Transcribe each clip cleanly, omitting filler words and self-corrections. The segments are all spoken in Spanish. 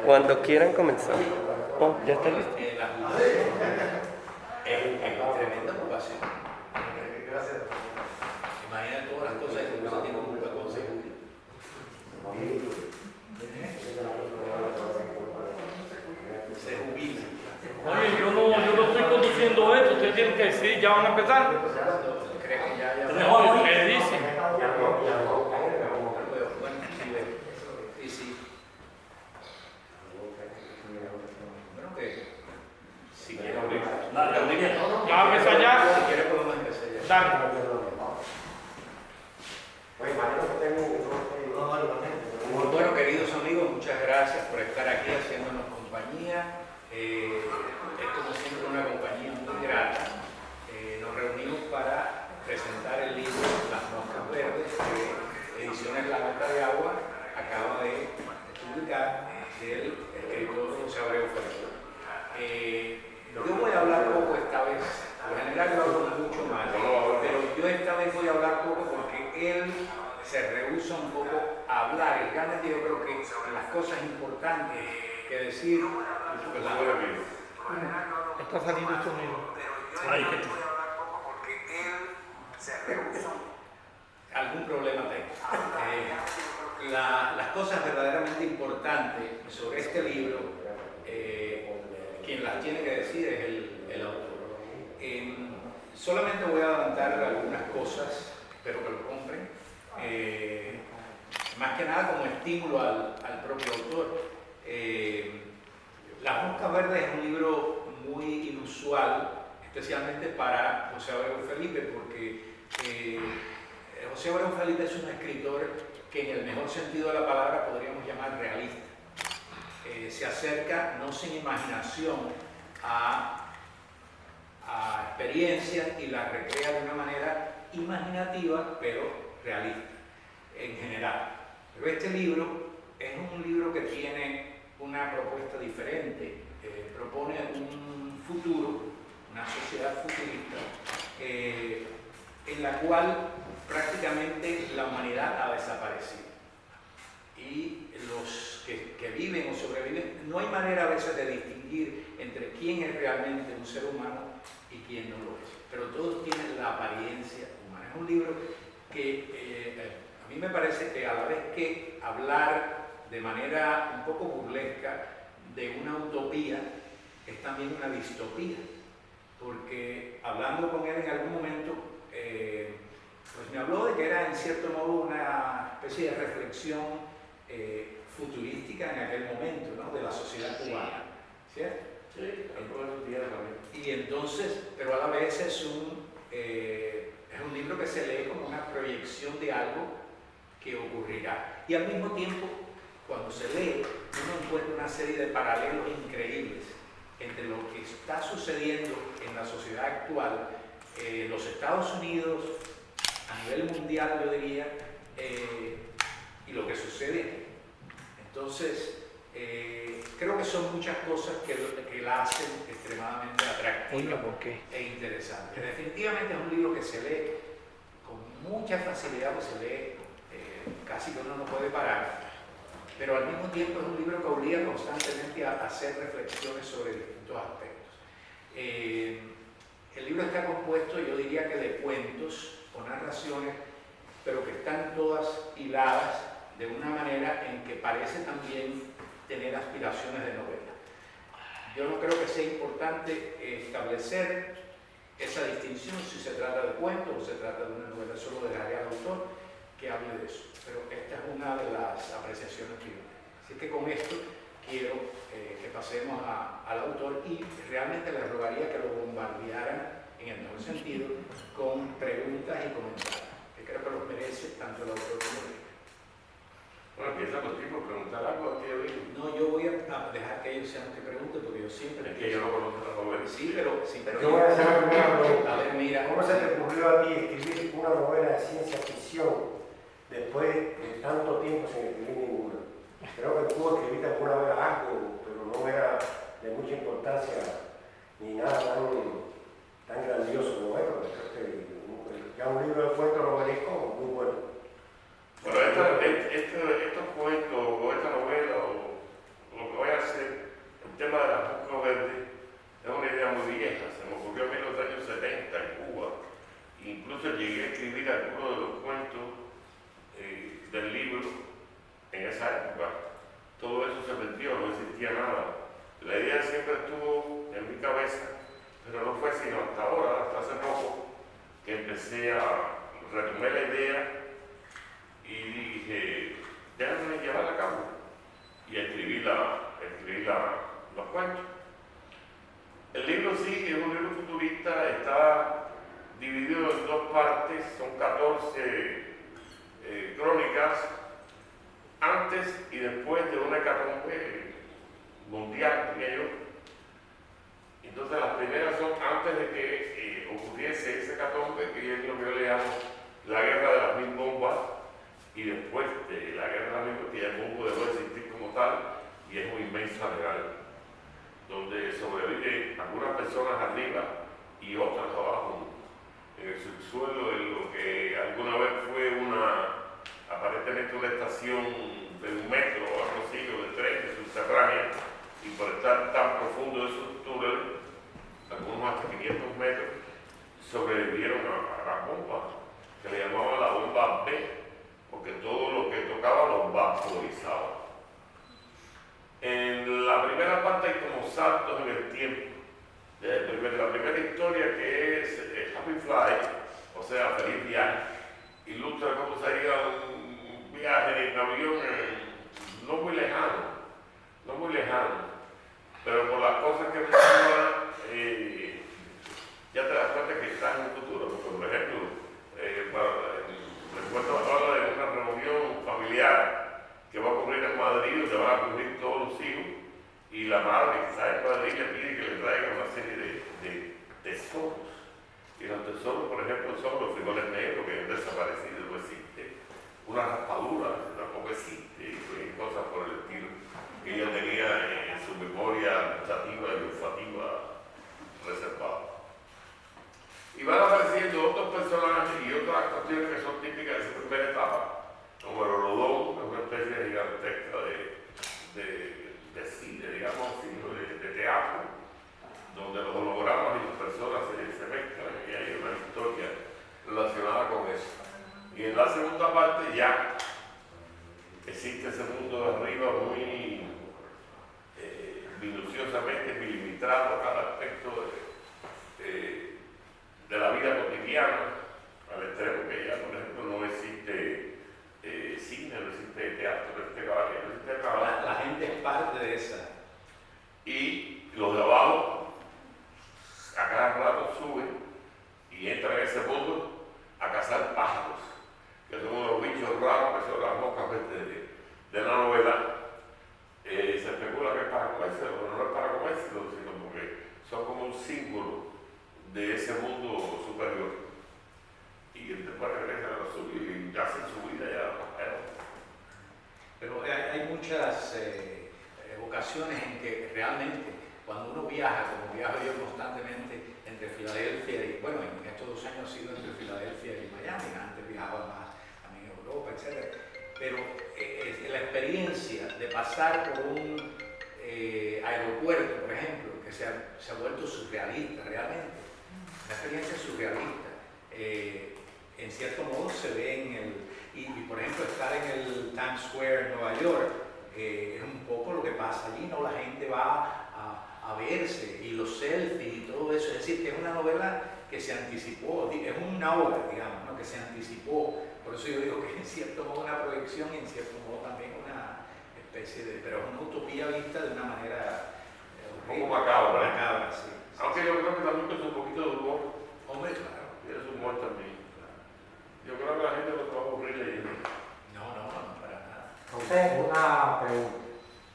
Cuando quieran comenzar. Oh, ya está listo. Tremenda ocupación. Imagina todas las cosas que uno tiene culpa con seguridad. Se jubila. Oye, yo no estoy conduciendo esto, ustedes tienen que decir, ya van a empezar. ¿Crees que ya? No, ¿qué dicen? Bueno, sí, sí. Bueno, que si quieres abrir. ¿Ya va a empezar ya? Si quieres podemos empezar ya. Dale. Bueno, queridos amigos, muchas gracias por estar aquí haciéndonos compañía. Es como siempre una compañía muy grata. Nos reunimos para presentar el libro Las Moscas Verdes, que Ediciones La Gota de Agua acaba de publicar, del escritor José Abreu Félix. Yo voy a hablar poco esta vez. Por general yo hablo mucho más, pero yo esta vez voy a hablar poco porque él se rehúsa un poco a hablar. Y realmente yo creo que las cosas importantes que decir, pues la voy a ver. Está saliendo esto mismo. Ay, que porque él se rehúsa. Algún problema tengo. Las cosas verdaderamente importantes sobre este libro, quien las tiene que decir es el autor. Solamente voy a adelantar algunas cosas, espero que lo compren. Más que nada como estímulo al propio autor. Las Moscas Verdes es un libro muy inusual, especialmente para José Abreu Felipe, porque José Abreu Felipe es un escritor que en el mejor sentido de la palabra podríamos llamar realista. Se acerca no sin imaginación a experiencias y las recrea de una manera imaginativa, pero realista en general. Pero este libro es un libro que tiene una propuesta diferente, propone un futuro, una sociedad futurista, en la cual prácticamente la humanidad ha desaparecido. Y los que viven o sobreviven, no hay manera a veces de distinguir entre quién es realmente un ser humano y quién no lo es. Pero todos tienen la apariencia humana. Es un libro que a mí me parece que a la vez que hablar de manera un poco burlesca de una utopía, es también una distopía. Porque hablando con él en algún momento, pues me habló de que era en cierto modo una especie de reflexión futurística en aquel momento, ¿no? De la sociedad cubana, ¿cierto? Sí, y entonces, pero a la vez es un libro que se lee como una proyección de algo que ocurrirá. Y al mismo tiempo, cuando se lee, uno encuentra una serie de paralelos increíbles entre lo que está sucediendo en la sociedad actual, los Estados Unidos, a nivel mundial, yo diría, y lo que sucede aquí. Entonces, creo que son muchas cosas que la hacen extremadamente atractiva e interesante. Definitivamente es un libro que se lee con mucha facilidad, que se lee casi que uno no puede parar, pero al mismo tiempo es un libro que obliga constantemente a hacer reflexiones sobre distintos aspectos. El libro está compuesto, yo diría que de cuentos o narraciones, pero que están todas hiladas de una manera en que parece también tener aspiraciones de novela. Yo no creo que sea importante establecer esa distinción si se trata de cuento o se trata de una novela. Solo dejaré al autor que hable de eso, pero esta es una de las apreciaciones que yo tengo. Así que con esto quiero que pasemos al autor y realmente les rogaría que lo bombardearan en el mejor sentido con preguntas y comentarios, que creo que los merece tanto el autor como el libro. Bueno, empieza contigo, preguntar algo aquí, No, yo voy a dejar que ellos sean los que pregunten, porque yo siempre... Es que yo no conozco la novela. Sí, pero... Yo voy a hacer la primera pregunta. A ver, mira... ¿Cómo se te ocurrió a ti escribir una novela de ciencia ficción después de tanto tiempo sin escribir ninguna? Creo que tú escribiste alguna vez algo, pero no era de mucha importancia ni nada tan grandioso como esto. Ya un libro de cuentos novelesco muy bueno. Bueno, estos cuentos o esta novela o lo que voy a retomé la idea y dije, déjame llevarla a cabo. Y escribí los cuentos. El libro sí es un libro futurista, está dividido en dos partes, son 14 crónicas antes y después de una hecatombe mundial, diría yo. Entonces las primeras son antes de que ocurriese ese hecatombe, que es lo que yo le llamo la guerra de las 1000 bombas, y después de la guerra de las 1000 bombas, que ya el mundo dejó de existir como tal, y es un inmenso arenal, donde sobreviven algunas personas arriba y otras abajo, en el subsuelo de lo que alguna vez fue aparentemente una estación de 1 metro o algo así, o de tren subterránea, y por estar tan profundo esos túneles, algunos hasta 500 metros, sobrevivieron a la bomba, que le llamaban la bomba B, porque todo lo que tocaba los vaporizaba. En la primera parte hay como saltos en el tiempo. La primera historia, que es Happy Flight, o sea, feliz viaje, ilustra cómo sería un viaje en avión no muy lejano, pero por las cosas que mencionan, ya te das cuenta que estás en el futuro. Porque, por ejemplo, recuerdo hablar de una reunión familiar que va a ocurrir en Madrid, donde van a ocurrir todos los hijos, y la madre que está en Madrid le pide que le traigan una serie de tesoros. Y los tesoros, por ejemplo, son los frijoles negros, que han desaparecido, no existe. Una raspadura, tampoco existe, y cosas por el estilo, que ella tenía en su memoria gustativa y olfativa reservada. Y van apareciendo otros personajes y otras cuestiones que son típicas de esa primera etapa, como el Rodón, una especie gigantesca de cine, digamos así, de teatro, donde los hologramas y las personas se mezclan, y hay una historia relacionada con eso. Y en la segunda parte ya existe ese mundo de arriba muy minuciosamente milimetrado a cada aspecto de la vida cotidiana, al extremo que ya, por ejemplo, no existe cine, no existe teatro, no existe cabaret, no existe trabajo. La gente es parte de esa. Y los de abajo a cada rato suben y entran en ese mundo a cazar pájaros, que son unos bichos raros, que son las moscas de la novela. Se especula que es para comerse, pero no es para comerse, sino porque son como un símbolo de ese mundo superior. Y después regresan a lo suyo y hacen su vida ya. Pero hay muchas ocasiones en que realmente, cuando uno viaja, como viajo yo constantemente entre Filadelfia y, bueno, en estos 2 años ha sido entre Filadelfia y Miami, antes viajaba más también a Europa, etc. Pero la experiencia de pasar por un aeropuerto, por ejemplo, que se ha vuelto surrealista realmente, una experiencia surrealista. En cierto modo se ve en el, y por ejemplo estar en el Times Square en Nueva York, es un poco lo que pasa allí, ¿no? La gente va a verse, y los selfies y todo eso, es decir, que es una novela que se anticipó, es una obra, digamos, ¿no? Que se anticipó. Por eso yo digo que es en cierto modo una proyección y en cierto modo también una especie de, pero es una utopía vista de una manera Un poco macabra. macabra, sí. Aunque yo creo que también es un poquito de humor. Hombre, claro. Tiene su humor también. Yo creo que la gente no se va a aburrir leyendo. No, para nada. José, una pregunta.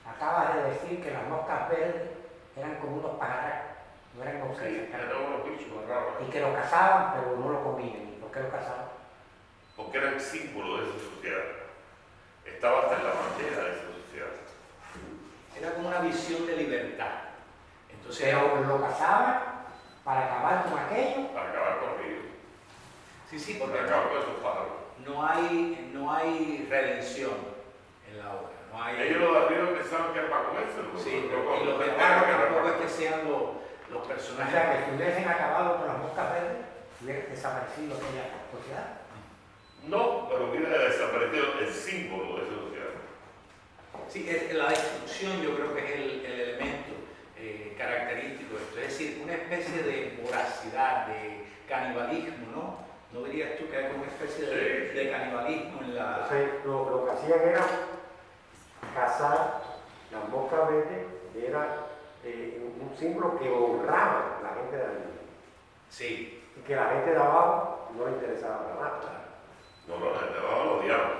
Acabas de decir que las moscas verdes eran como unos pajarracos, no eran como Sí, eran unos bichos raros. y que lo cazaban, pero no lo comían. ¿Y por qué lo cazaban? Porque eran símbolo de esa sociedad. Estaba hasta en la bandera de esa sociedad. Era como una visión de libertad. Entonces, Pero lo cazaban para acabar con aquello. Para acabar con ellos. sí, porque Para acabar con esos pájaros. no hay redención en la obra. No hay, Ellos los de arriba pensaban que era para comérselo. sí, pero y los de pensaban abajo que era tampoco para es que sean los O personajes. sea, que si hubiesen acabado con las moscas verdes, hubiera desaparecido aquella sociedad. No, pero hubiera desaparecido el símbolo de esa sociedad. Sí, la destrucción yo creo que es el elemento característico de esto. Es decir, una especie de voracidad, de canibalismo, ¿no? ¿No dirías tú que hay como una especie de canibalismo en la... Entonces, lo que hacían era cazar las moscas verdes, era un símbolo que honraba a la gente de arriba. Sí. Y que la gente de abajo no le interesaba para nada. No, la gente de abajo lo odiaba.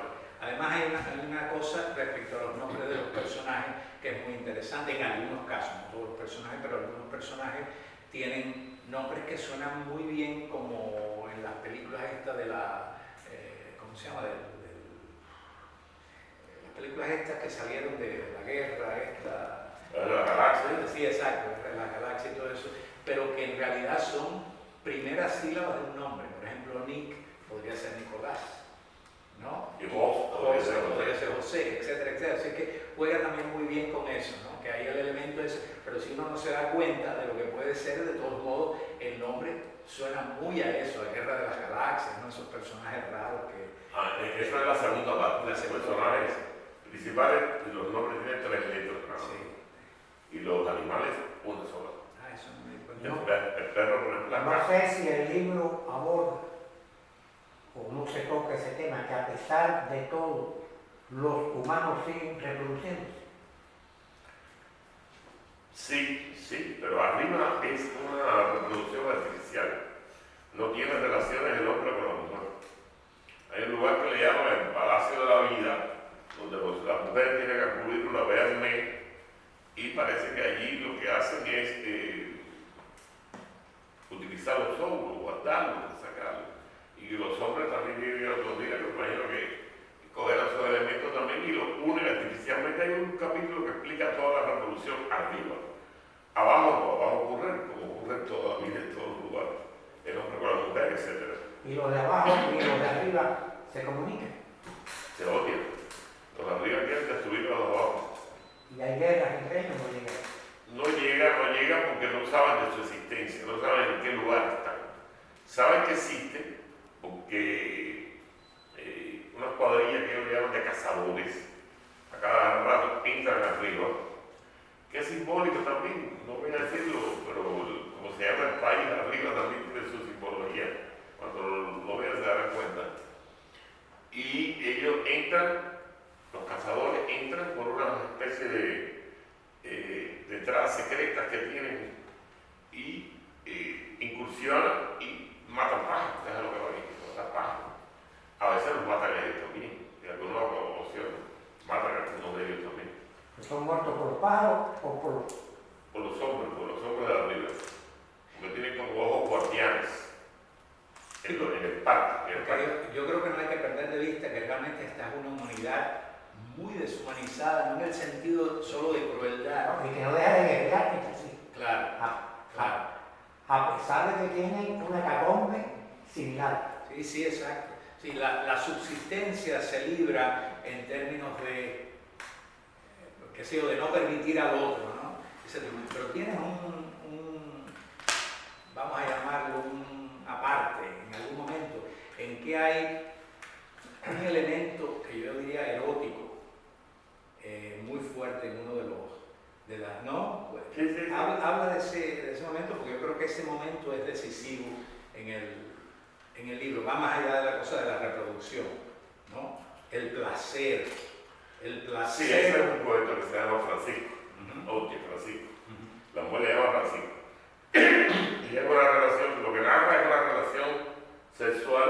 Además hay una cosa respecto a los nombres de los personajes que es muy interesante en algunos casos, no todos los personajes, pero algunos personajes tienen nombres que suenan muy bien como en las películas estas de la, ¿cómo se llama? Las películas estas que salieron de la guerra, De la galaxia. sí, exacto, de la galaxia y todo eso, pero que en realidad son primeras sílabas de un nombre. Por ejemplo, Nick podría ser Nicolás, ¿no? Y vos, podría ser José, etcétera, etcétera. Así que juega también muy bien con eso, ¿no? Que hay el elemento ese, pero si uno no se da cuenta de lo que puede ser, de todos modos, el nombre suena muy a eso, a Guerra de las Galaxias, ¿no? Esos personajes raros que... Esa es la segunda parte. La Los segunda personajes principales, los nombres tienen 3 letras. ¿No? Sí. Y los animales, una sola. Ah, eso no me di cuenta. El perro con el No blanco. sé si el libro aborda o no se toca ese tema, que a pesar de todo, los humanos siguen reproduciéndose. Sí, pero arriba es una reproducción artificial. No tiene relaciones el hombre con la mujer. Hay un lugar que le llaman el Palacio de la Vida, donde las mujeres tienen que acudir una vez al mes, y parece que allí lo que hacen es utilizar los óvulos, guardarlos, sacarlos. Y los hombres también viven otros días, me imagino que cogen esos elementos también y los unen artificialmente. Hay un capítulo que explica toda la revolución arriba. Abajo no, abajo ocurre como ocurre en toda la vida, en todos los lugares. El hombre con la mujer, etc. Y los de abajo y los de arriba se comunican. Se odian. Los de arriba quieren destruir a los de abajo. Y hay guerras entre ellos, no llegan. No llegan porque no saben de su existencia, no saben en qué lugar están. Saben que existen porque una cuadrilla que ellos llaman de cazadores, a cada rato entran arriba, que es simbólico también, no voy a decirlo, pero como se llama el país, arriba también tiene su simbología, cuando lo vean se darán cuenta. Y ellos entran, los cazadores entran por una especie de entradas secretas que tienen y incursionan y matan pájaros, es lo que va a decir, matan pájaros. A veces los matan a ellos también, en algunas ocasiones matan a algunos de ellos también. ¿Son muertos por los pájaros o por Por los hombres de arriba, porque tienen como ojos guardianes en el parque. Yo creo que no hay que perder de vista que realmente esta es una humanidad muy deshumanizada, no en el sentido solo de crueldad. y que no deja de guerrear, es así? Claro, claro. A pesar de que tienen una hecatombe similar. Sí, exacto. Sí, la subsistencia se libra en términos de, qué sé yo, de no permitir al otro, ¿no? Pero tienes vamos a llamarlo un aparte, en algún momento, en que hay un elemento que yo diría erótico, muy fuerte en uno de las, ¿no? Pues, Sí. habla de ese momento, porque yo creo que ese momento es decisivo en el libro, va más allá de la cosa de la reproducción, ¿no? El placer. Sí, ese es un poeta que se llama Francisco, Francisco. La mujer le llama Francisco. Y es una relación, lo que narra es una relación sexual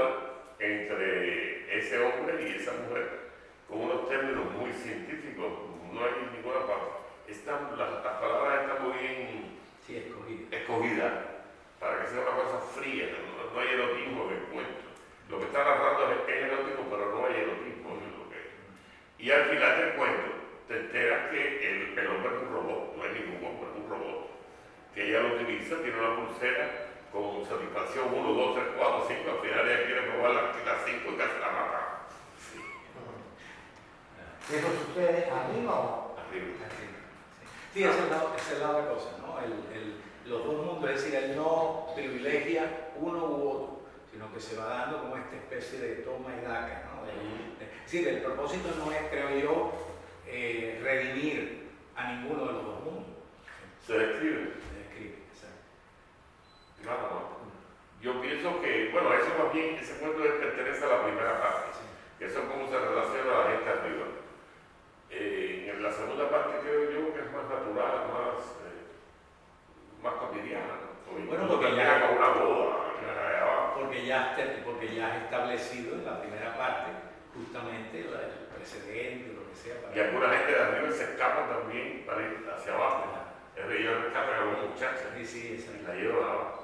entre ese hombre y esa mujer, con unos términos muy científicos, no hay ninguna parte. Las palabras están muy bien escogidas para que sea una cosa fría, no hay erotismo en el cuento. Lo que está narrando es erótico, pero no hay erotismo en lo que es. Y al final del cuento te enteras que el hombre es un robot, no hay ningún hombre, es un robot. Que ella lo utiliza, tiene una pulsera con satisfacción 1, 2, 3, 4, 5, al final ella quiere probar las 5 y casi la mata. Sí. ¿Eso sucede arriba o abajo? Arriba. Sí, ese es la otra cosa, ¿no? Los dos mundos, es decir, él no privilegia uno u otro, sino que se va dando como esta especie de toma y daca, ¿no? Es decir, el propósito no es, creo yo, redimir a ninguno de los dos mundos. Se describe. Se describe, exacto. Nada más. Yo pienso pienso que, bueno, eso más bien, ese cuento pertenece a la primera parte, que eso es cómo se relaciona la gente arriba. En la segunda parte creo yo que es más natural, más cotidiana, ¿no? Bueno, porque ya- termina con una boda, porque ya has establecido en la primera parte justamente el precedente, lo que sea. y alguna gente de arriba se escapa también para ir hacia abajo. El rey rescata a una muchacha Sí, sí, y exacto. la lleva abajo.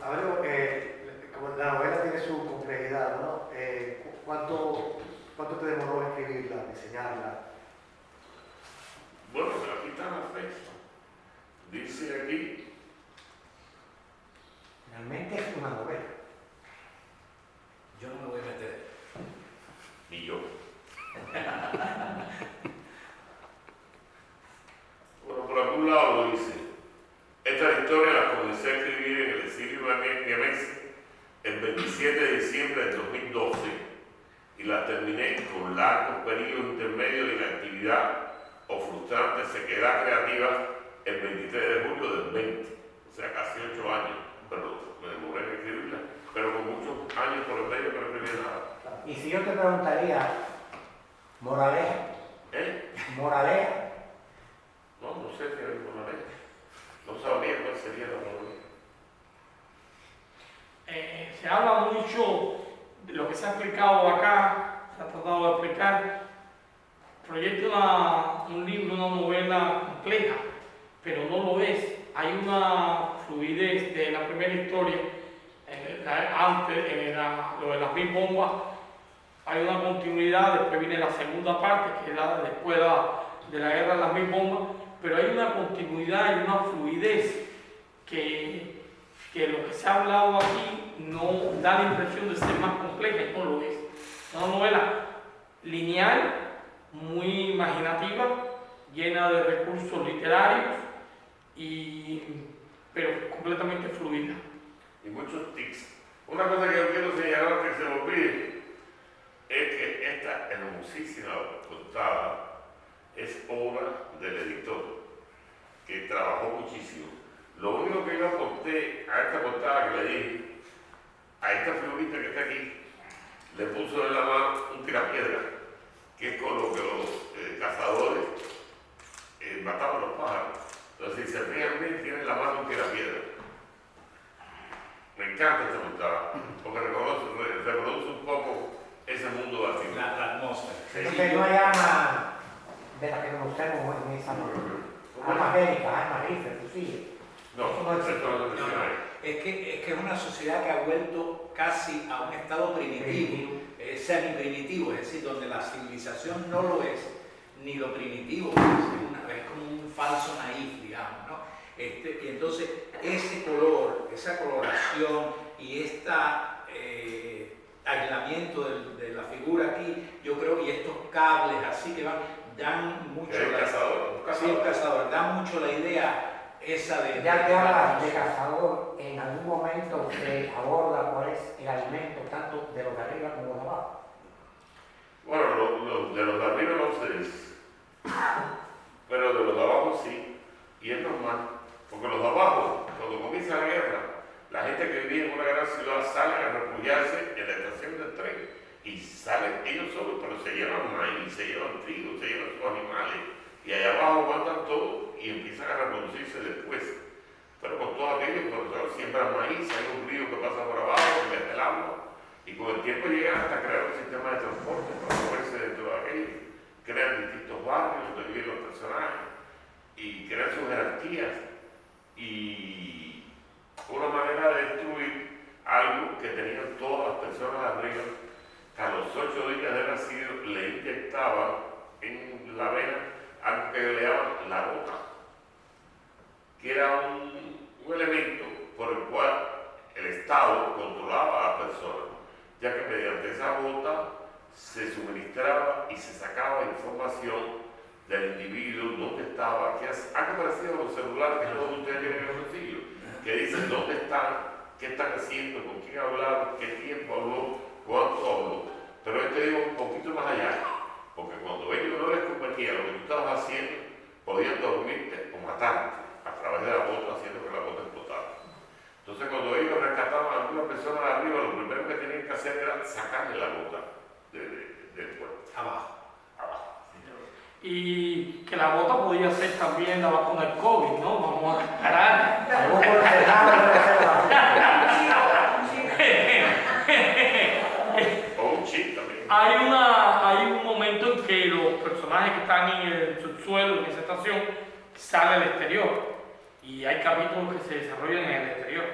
A ver, como la novela tiene su complejidad, ¿no? ¿Cuánto te demoró escribirla, diseñarla? Bueno, pero aquí está la fecha. Dice aquí, Realmente es una novela. Yo no me voy a meter. y yo. Bueno, por algún lado lo dice. Esta historia la comencé a escribir en el exilio vienense el 27 de diciembre del 2012 y la terminé con largos periodos intermedios de inactividad o frustrante sequedad creativa el 23 de julio del 20, o sea, casi 8 años, pero me demoré en escribirla, pero con muchos años por el medio que no escribí nada. Y si yo te preguntaría, moraleja, ¿Eh? moraleja, No sé si hay moraleja. No sabría cuál sería la moraleja. Se habla mucho de lo que se ha explicado acá, se ha tratado de explicar. Proyecta un libro, una novela compleja, pero no lo es. Hay una fluidez de la primera historia, lo de las mil bombas, hay una continuidad, después viene la segunda parte, que es después de la guerra de las mil bombas, pero hay una continuidad y una fluidez que lo que se ha hablado aquí no da la impresión de ser más compleja y no lo es. Es una novela lineal, muy imaginativa, llena de recursos literarios, pero completamente fluida. Y muchos tics. Una cosa que yo quiero señalar que se me olvide es que esta hermosísima portada es obra del editor, que trabajó muchísimo. Lo único que yo aporté a esta portada que le dije, a esta figurita que está aquí, le puso en la mano un tirapiedra, que es con lo que los cazadores mataban los pájaros. Entonces, si se fijan bien, tienen en la mano un tirapiedra. Me encanta esta portada, porque reproduce un poco ese mundo de arriba. La atmósfera. entonces no hay arma de la que conocemos en esa novela. Armas bélicas, armas rifles, fusiles. No, Eso no existe. esto no se No, no, es que es una sociedad que ha vuelto casi a un estado primitivo, semi-primitivo, es decir, donde la civilización no lo es, ni lo primitivo, es como un falso naif, digamos, ¿no? Y entonces ese color, esa coloración y este aislamiento de la figura aquí, yo creo, y estos cables así que van, dan mucho... El cazador, un Sí, un cazador. cazador, da mucho la idea esa de... Ya que hablas de cazador, en algún momento se aborda cuál es el alimento tanto de los de arriba como de los de abajo. Bueno, de los de arriba no se dice, pero de los de abajo sí, y es normal, porque los de abajo, cuando comienza la guerra, la gente que vivía en una gran ciudad salen a refugiarse en la estación del tren y salen ellos solos, pero se llevan maíz, se llevan trigo, se llevan sus animales y allá abajo aguantan todo y empiezan a reproducirse después. Pero con todo aquello, por siembran maíz, hay un río que pasa por abajo, que mete el agua y con el tiempo llegan hasta crear un sistema de transporte para moverse dentro de aquello, crean distintos barrios donde viven los personajes y crean sus jerarquías y una manera de destruir algo que tenían todas las personas arriba, que a los 8 días de nacido le inyectaban en la vena algo que le llamaban la gota, que era un elemento por el cual el Estado controlaba a la persona, ya que mediante esa gota se suministraba y se sacaba información del individuo, dónde estaba, algo parecido a los celulares que todos ustedes tienen en el bolsillo, que dicen dónde están, qué están haciendo, con quién hablaron, qué tiempo habló, cuánto habló. Pero este iba un poquito más allá, porque cuando ellos no les convenía lo que tú estabas haciendo, podían dormirte o matarte a través de la bota, haciendo que la bota explotara. Entonces cuando ellos rescataban a alguna persona de arriba, lo primero que tenían que hacer era sacarle la bota del cuerpo. Abajo. Y que la bota podía ser también la vacuna del COVID, ¿no? Vamos a aclarar. Según por el Senado debe ser la O un chip también. Hay un momento en que los personajes que están en el subsuelo, en esa estación, salen al exterior. Y hay capítulos que se desarrollan en el exterior.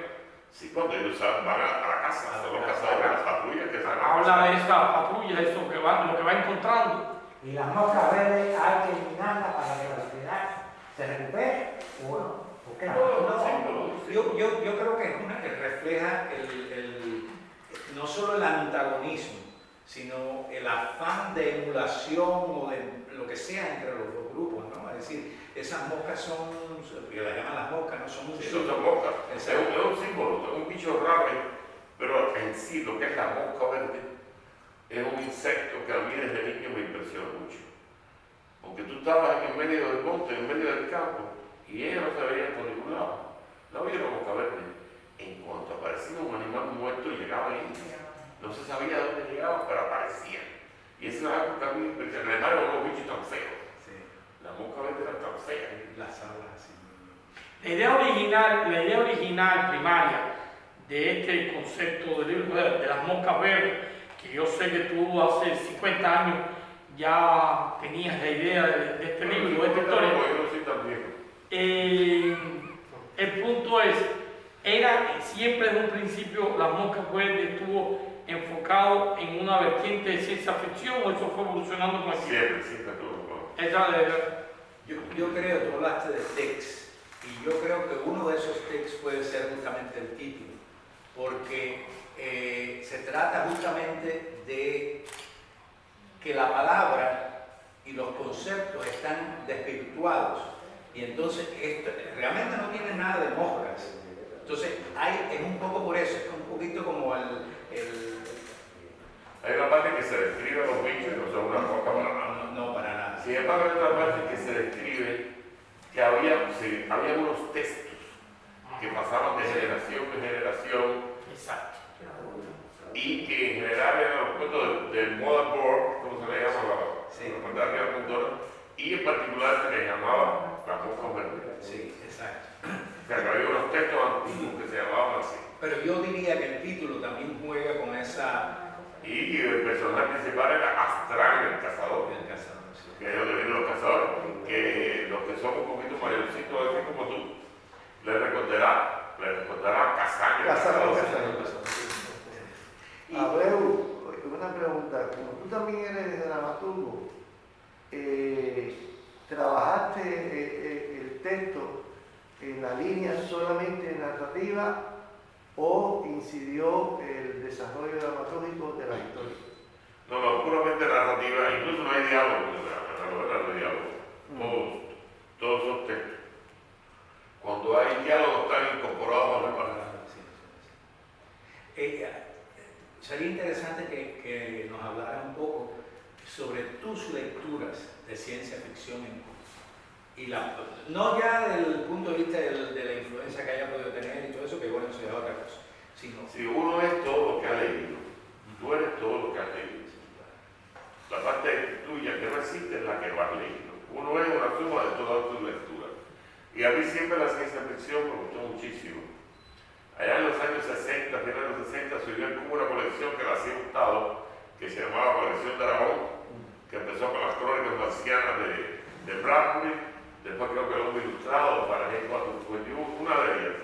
Sí, cuando ellos van a la casa, son los cazadores, las patrullas que salen. Habla de esa patrulla, eso lo que va encontrando. Y las moscas verdes hay que eliminarlas para que al final se recupere. Bueno, ¿por qué no? Yo creo que es una que refleja no solo el antagonismo, sino el afán de emulación o de lo que sea entre los dos grupos, ¿no? Es decir, esas moscas son, que las llaman las moscas, no son un Sí, no son moscas. Es Exacto. un símbolo, es un bicho raro, pero en sí lo que es la mosca verde es un insecto que a mí desde niño me impresionó mucho. Porque tú estabas en el medio del monte, en el medio del campo, y ella no se veía por ningún lado. No había la mosca verde. En cuanto aparecía un animal muerto, llegaba ahí. No se sabía dónde llegaban, pero aparecían. Y eso es algo que a mí me impresionó, los bichos tan feos. Sí, La mosca verde era tan fea. las alas así. La idea original primaria de este concepto del libro de las moscas verdes, que yo sé que tú hace 50 años ya tenías la idea de este libro, de esta historia. Yo no soy tan viejo. El punto es, era siempre desde un principio las moscas verdes estuvo enfocado en una vertiente de ciencia ficción o eso fue evolucionando con el tiempo. Siempre tuvo. Yo creo, tú hablaste de Tex, y yo creo que uno de esos Tex puede ser justamente el título, porque se trata justamente de que la palabra y los conceptos están desvirtuados, y entonces esto realmente no tiene nada de moscas. Entonces es un poco por eso, es un poquito como el Hay una parte que se describe a los bichos y no son una mosca para nada. no para nada. Sin embargo, hay otra parte que se describe que había unos textos que pasaban de generación en generación Exacto. y que en general eran los cuentos del Mother Board, como se le llama la fantasía cultura, y en particular se le llamaba la mosca verde. Sí, exacto. O sea, que había unos textos antiguos que se llamaban así. Pero yo diría que el título también juega con esa Y el personaje principal era Astral, el cazador. del cazador. Sí. Que es donde vienen los cazadores, que los que son un poquito mayorcitos, así como tú, les recordará a Casaña. Cazador. Y Abreu, una pregunta, como tú también eres dramaturgo, ¿trabajaste el texto en la línea solamente narrativa o incidió el desarrollo dramatúrgico de la historia? No, puramente narrativa, incluso no hay diálogo, en la novela no hay diálogo, todos son textos. Cuando hay diálogo están incorporados a la palabra. Sería interesante que nos hablaras un poco sobre tus lecturas de ciencia ficción y no ya desde el punto de vista de la influencia que haya podido tener y todo eso, que bueno, eso es otra cosa, sino Si uno es todo lo que ha leído, tú eres todo lo que has leído. La parte tuya que no existe es la que lo has leído. Uno es una suma de todas tus lecturas. Y a mí siempre la ciencia ficción me gustó muchísimo. Allá en los años 60, finales de los 60, surgió como una colección que la hacía Hurtado, que se llamaba Colección Dragón, que empezó con las crónicas marcianas de Bradbury, después creo que el hombre ilustrado, para G 451, una de ellas,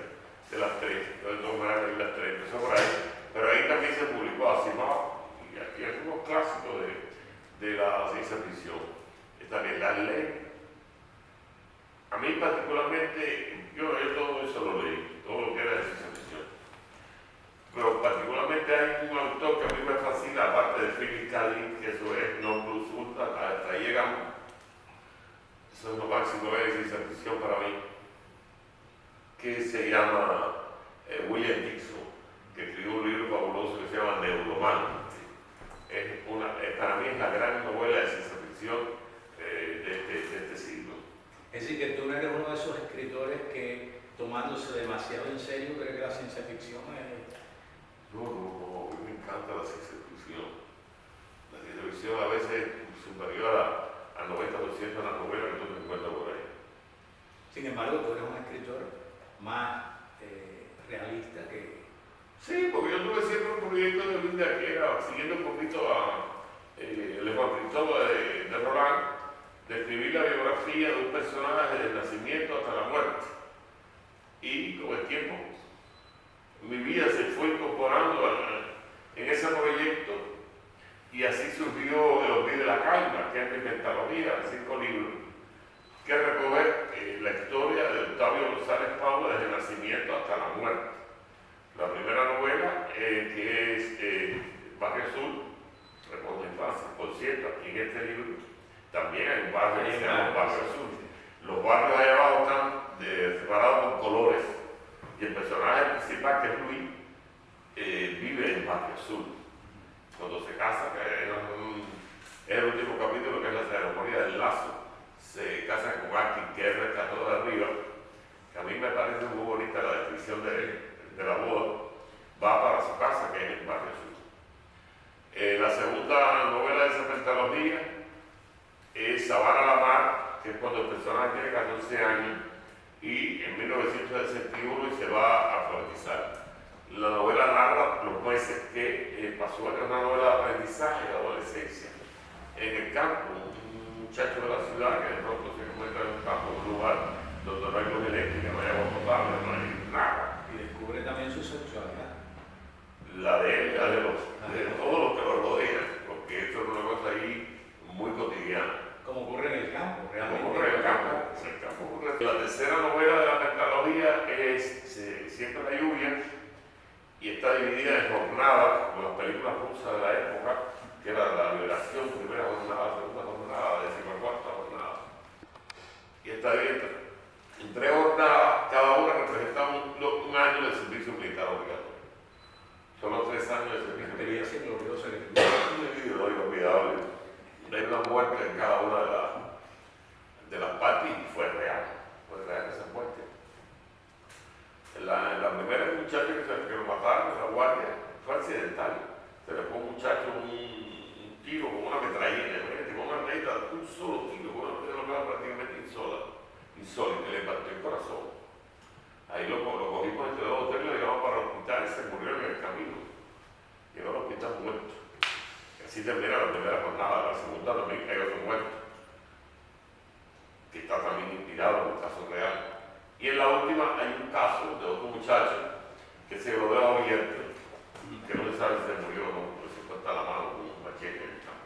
de las tres, entonces no me van a leer las tres, empezó por ahí, pero ahí también se publicó Asimov, y aquí hay algunos clásicos de la ciencia ficción. Está bien, la ley. A mí particularmente, yo todo eso lo leí, todo lo que era de ciencia ficción. Pero particularmente hay un autor que a mí me fascina, aparte de Philip K. Dick, que eso es non plus ultra, hasta ahí llegamos. Eso es lo máximo de ciencia ficción para mí, que se llama William Dixon, que escribió un libro fabuloso que se llama Neuroman. Para mí es la gran novela de ciencia ficción de este siglo. es decir, que tú no eres uno de esos escritores que, tomándose demasiado en serio, cree que la ciencia ciencia ficción es... No, a mí me encanta la ciencia ficción. La ciencia ficción a veces es superior al 90% de las novelas que tú te encuentras por ahí. Sin embargo, tú eres un escritor más realista que... Sí, porque yo tuve siempre un proyecto de vida que era, siguiendo un poquito el Juan Cristóbal de Roland, de escribir la biografía de un personaje desde el nacimiento hasta la muerte. Y con el tiempo, mi vida se fue incorporando en ese proyecto y así surgió El olvido de la calma, que es mi pentalogía, 5 libros, que recoge la historia de Octavio González Paula desde el nacimiento hasta la muerte. La primera novela, que es Barrio Azul, recuerdo de infancia. Por cierto, aquí en este libro también hay un barrio que se llama Barrio Azul. Los barrios allá abajo están separados por colores y el personaje principal, que es Luis, vive en Barrio Azul. Cuando se casa, que es el último capítulo, que es la ceremonia del lazo, se casa con Arkin, que es rescatado de arriba, que a mí me parece muy bonita la descripción de la boda. Va para su casa, que es el Barrio Azul. La segunda novela de esa pentalogía es Sabana a la Mar, que es cuando el personaje tiene 14 años y en 1961 se va a alfabetizar. La novela narra los meses que pasó, es una novela de aprendizaje, de adolescencia, en el campo. Un muchacho de la ciudad que de pronto se encuentra en un campo, en un lugar donde no hay luz eléctrica, no hay agua potable, no hay nada. Y descubre también su sexualidad. La de él, la de todos los que lo rodean, porque esto es una cosa ahí muy cotidiana. Como ocurre en el campo, realmente. Como ocurre en el campo. En el campo ocurre. La tercera novela de la pentalogía es Siempre la lluvia, y está dividida en jornadas, como las películas rusas de la época, que era la liberación, primera jornada, segunda jornada, 14ª jornada. Y está dividida en 3 jornadas, cada una representa un año de servicio militar obligatorio. Son los 3 años de servicio militar. Experiencia gloriosa que No, inolvidable. Hay una muerte en cada una de las partes y fue real esa muerte. La primera muchacha que lo mataron en la guardia fue accidental. Se le fue un muchacho un tiro con una metralleta, con una metralleta, un solo tiro, con una metralleta prácticamente insólita, le partió el corazón. Ahí lo cogimos entre 2 hoteles, lo llevamos para el hospital y se murió en el camino. Llegó al hospital muerto. Así termina la primera jornada, la segunda también hay otro muerto, que está también inspirado en un caso real. Y en la última hay un caso de otro muchacho que se lo deja abierto, que no se sabe si se murió o no, porque se corta la mano con un machete en el campo.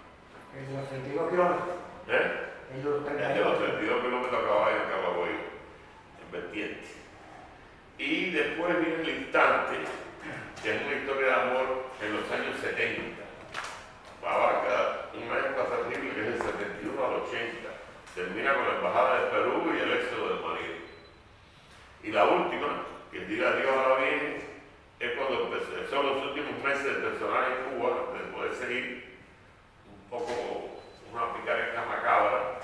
En los 32 kilómetros. En los En los 32 kilómetros a caballo en Camagüey, en vertiente. Y después viene El Instante, que es una historia de amor en los años 70. Abarca una época terrible que es del 71 al 80. Termina con la embajada de Perú y el éxodo del María. Y la última, que el día de Dios ahora viene, es cuando son los últimos meses del personaje en Cuba, de poder seguir un poco una picaresca macabra,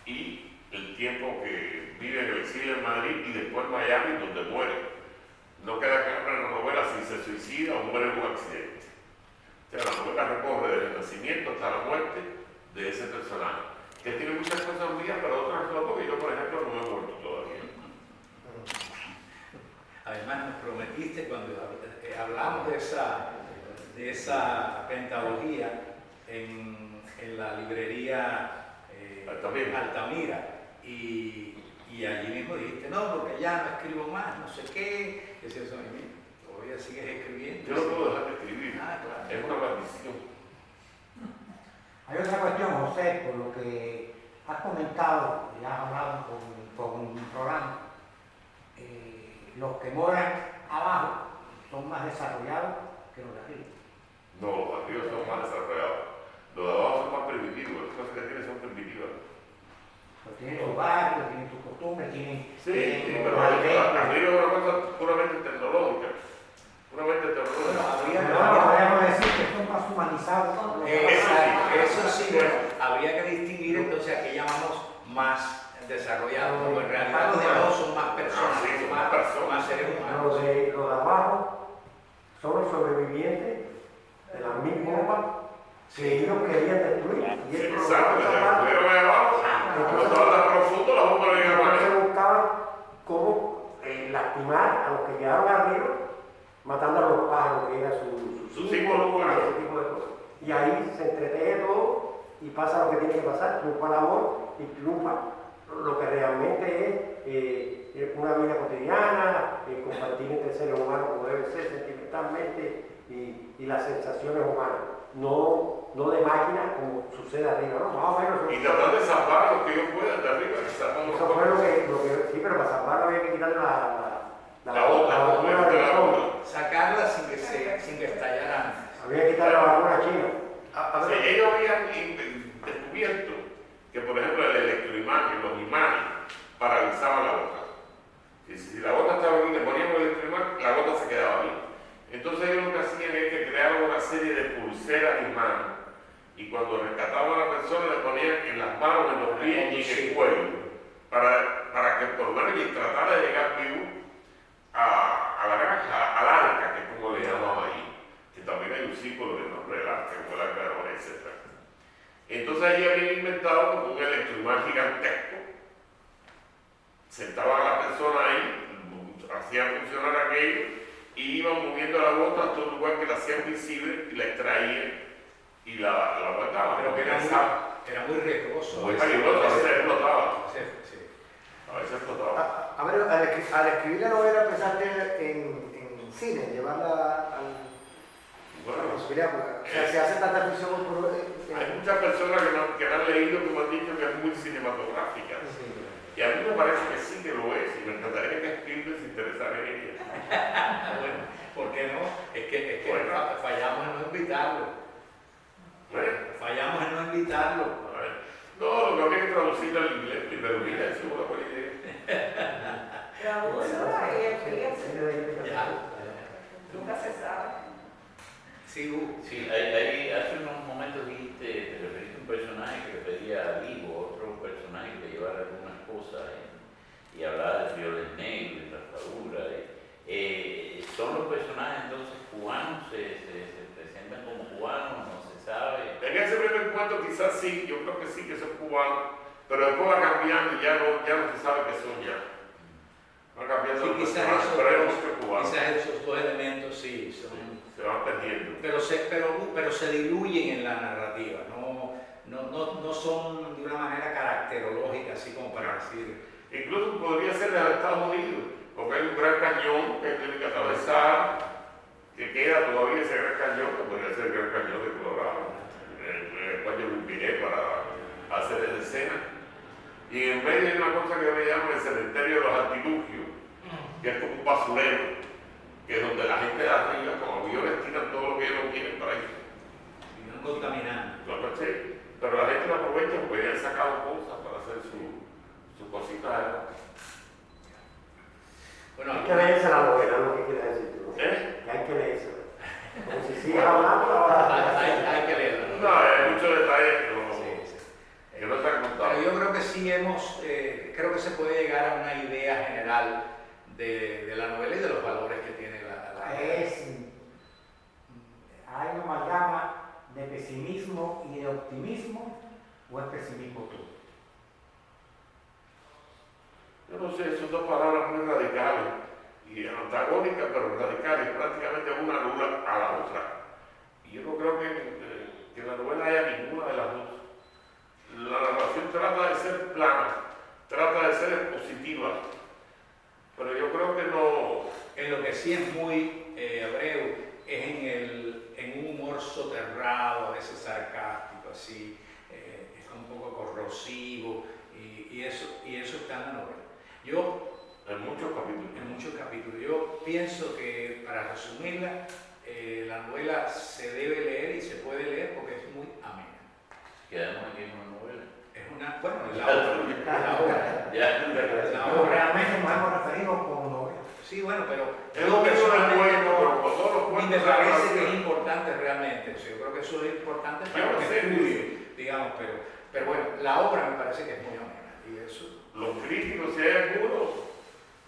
y el tiempo que vive en el exilio en Madrid y después en Miami, donde muere. No queda claro en la novela si se suicida o muere en un accidente. O sea, la novela recorre desde el nacimiento hasta la muerte de ese personaje, que tiene muchas cosas mías, pero otras no, porque yo, por ejemplo, no me he muerto todavía. Además, nos prometiste cuando hablamos de esa pentalogía en la librería Altamira, y allí mismo dijiste, no, porque ya no escribo más, no sé qué, es eso de mí. Todavía sigues escribiendo. Yo no puedo dejar de escribir. Ah, claro. Es una maldición. Hay otra cuestión, José, por lo que has comentado y has hablado con un programa. Los que moran abajo son más desarrollados que los de arriba. No, los de arriba son más desarrollados. Los de abajo son más primitivos. Las cosas que tienen son primitivas. Pues tienen sus barrios, tienen sus costumbres, tienen... Sí, pero arriba es una cosa puramente tecnológica. Puramente tecnológica. Podríamos decir que son más humanizados. Eso sí, bueno, habría que distinguir entonces a qué llamamos más desarrollados, porque en realidad los de abajo son más personas, Sí, son más personas. seres humanos. Los de abajo son los sobrevivientes de las mil bombas que ellos querían destruir. Y ellos Exacto, se estuvieron ahí abajo. Cuando estaba tan profundo, la bomba no llegaba ahí. se buscaban cómo lastimar a los que quedaron arriba, matando a los pájaros, que era su símbolo, y ese tipo de cosas. Y ahí se entreteje todo y pasa lo que tiene que pasar, triunfa el amor y triunfa lo que realmente es una vida cotidiana, compartir entre seres humanos como debe ser sentimentalmente y las sensaciones humanas, no de máquina como sucede arriba, ¿no? Más o menos. Y tratar de salvar a los que ellos puedan de arriba. Eso fue lo que sí, pero para salvarlo había que quitarle la vacuna de la bomba. Sacarla sin que estallara antes. Había que quitarle la vacuna china. Sí, ellos habían descubierto que, por ejemplo, el electroimán, los imanes, paralizaban la gota. Si la gota estaba aquí, le poníamos el electroimán, la gota se quedaba ahí. Entonces ellos lo que hacían es que crearon una serie de pulseras imanes y cuando rescataban a la persona le ponían en las manos, en los pies y en el cuello para que por lo menos tratara de llegar vivo a la granja, al arca, que es como le llamamos ahí, que también hay un símbolo del nombre del arca, como el arca de Noé, etc. Entonces ahí habían inventado como un electroimán gigantesco, sentaban a la persona ahí, hacían funcionar aquello y iban moviendo la gota a todo lugar que la hacían visible y la extraían y la guardaban. Pero que era muy riesgoso. Muy peligroso, a veces explotaba. Sí. A veces explotaba. A ver, al escribir la novela pensaste en cine, llevarla a la posibilidad, o sea, se hace tanta ficción Hay muchas personas que me han leído que me han dicho que es muy cinematográfica. Y a mí me parece que sí que lo es, y me encantaría que Spielberg se interesara en ella. Bueno, ¿por qué no? Es que Bueno. fallamos en no invitarlo. Fallamos en no invitarlo. No, lo que habría que traducirlo al inglés, pero mira, eso es una buena idea. Tradúcela y explíquese. Ya. Nunca se sabe. Sí, Sí, hace unos momentos dijiste, te referiste a un personaje que le pedía vivo, otro personaje que le llevara algunas cosas y hablaba de frijoles negros y raspadura. ¿Son los personajes entonces cubanos? ¿Se presentan como cubanos? ¿No se sabe? En ese primer cuento quizás sí, yo creo que sí que son cubanos, pero después va cambiando y ya no se sabe qué son ya. Va cambiando sí, los quizás personajes, pero hay muchos cubanos. quizás esos dos elementos sí son. Se van perdiendo. Pero se diluyen en la narrativa, no son de una manera caracterológica, así como para decir. Incluso podría ser de Estados Unidos, porque hay un gran cañón que tiene que atravesar, que queda todavía ese gran cañón, que podría ser el gran cañón de Colorado, en el cual yo viviré para hacer esa escena. Y en medio hay una cosa que me llaman el cementerio de los artilugios, que es como un basurero, que es donde la gente de arriba, con aviones, tiran todo lo que ellos no quieren para ir. Y no contaminando. Pero la gente lo aprovecha porque ya han sacado cosas para hacer sus cositas. Bueno, Hay que leerse la novela, lo que quieres decir tú. Que hay que leerse. Como si sigues hablando ahora. hay que leerlo. No, hay muchos detalles Sí. que no se han contado. Pero yo creo que sí creo que se puede llegar a una idea general de la novela y de los valores que tiene la Hay una amalgama de pesimismo y de optimismo, o es pesimismo todo. Yo no sé, son dos palabras muy radicales y antagónicas, pero radicales, prácticamente una anula a la otra. Y yo no creo que en la novela haya ninguna de las dos. La narración trata de ser plana, trata de ser expositiva, pero yo creo que no. En lo que sí es muy Abreu es en un humor soterrado, a veces sarcástico, así, es un poco corrosivo y eso está en la novela. En muchos capítulos. En muchos capítulos. Yo pienso que, para resumirla, la novela se debe leer y se puede leer porque es muy amena. Quedamos aquí en una novela. Es la obra. Realmente nos hemos referido como novela. Sí, bueno, pero Es un libro de cuentos, pero con todos los y cuentos. me de la parece narración. que es importante realmente. O sea, yo creo que eso es importante para Yo el no sé, estudio, digamos, pero bueno, la obra me parece que es muy amena. Y eso. Los críticos, si hay algunos,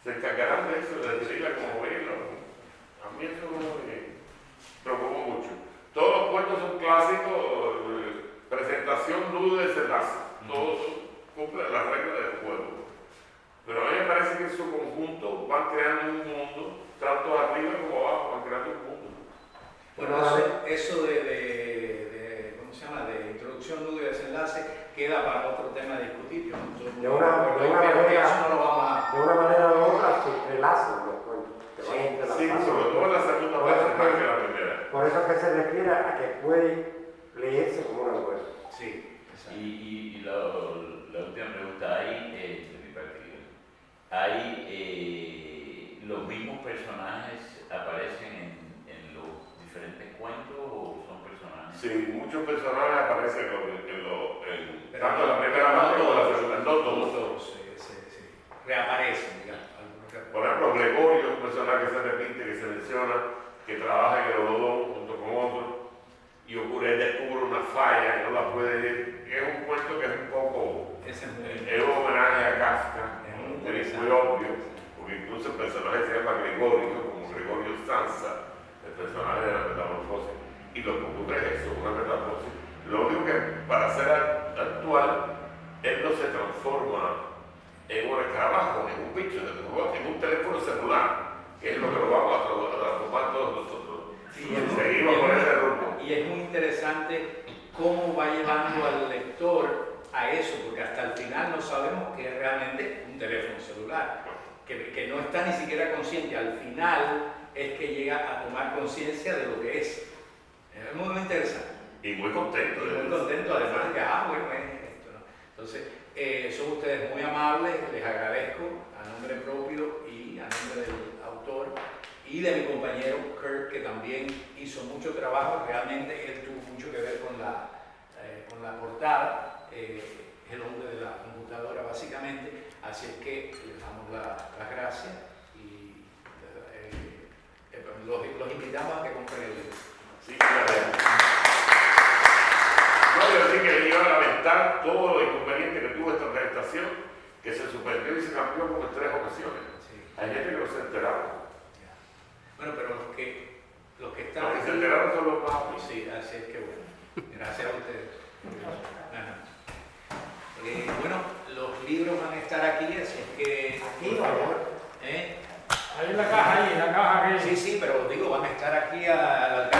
se encargarán de eso, de decirla como novela. A mí eso no me. preocupa mucho. Todos los cuentos son clásicos, presentación, nudo y desenlace. Todos cumplen las reglas del juego. Pero a mí me parece que en su conjunto van creando un mundo, tanto arriba como abajo, van creando un mundo. Bueno, eso ¿cómo se llama? De introducción, nudo y desenlace queda para otro tema a discutir. De una manera u otra se entrelazan los cuentos. Sí, sobre todo en la segunda parte más que la primera. Por eso es que se refiere a que puede leerse como una novela. Sí, exacto. Y la última pregunta, ¿hay, de mi parte, ¿hay los mismos personajes aparecen en los diferentes cuentos o son personajes? Sí, muchos personajes aparecen tanto en la primera parte como en la segunda. No todos. Reaparecen, digamos. Por ejemplo, Gregorio es un personaje que se repite, que se menciona, que trabaja en el Odón junto con otro, y ocurre, él descubre una falla que no la puede ir. Es un cuento que es un poco, es un homenaje a Kafka, es muy obvio, porque incluso el personaje se llama Gregorio, como Gregorio Sansa, el personaje de la metamorfosis, y lo que ocurre es eso, una metamorfosis. Lo único que para ser actual, él no se transforma en un escarabajo, en un bicho, en un teléfono celular, que es lo que lo vamos a transformar todos nosotros. Seguimos con ese rumbo. Y es muy interesante cómo va llevando al lector a eso, porque hasta el final no sabemos que es realmente un teléfono celular, que no está ni siquiera consciente. Al final es que llega a tomar conciencia de lo que es. Es muy interesante. Y muy contento. Muy contento, además de que, bueno, es esto, ¿no? Entonces, son ustedes muy amables, les agradezco a nombre propio y a nombre del autor y de mi compañero Kurt, que también hizo mucho trabajo. Realmente él tuvo mucho que ver con la portada, es el hombre de la computadora básicamente, así es que les damos las gracias y los invitamos a que compren el libro. Sí, claro. No, yo decía que le iba a lamentar todo lo inconveniente que tuvo esta presentación, que se suspendió y se cambió como en 3 ocasiones. Sí. Hay gente que no se enteraron. Bueno, pero los que están Los que se aquí, enteraron son los más. sí, así es que bueno. Gracias a ustedes. Bueno, los libros van a estar aquí, así es que, por favor. Ahí en la caja, en la caja que... Sí, pero digo, van a estar aquí al alcance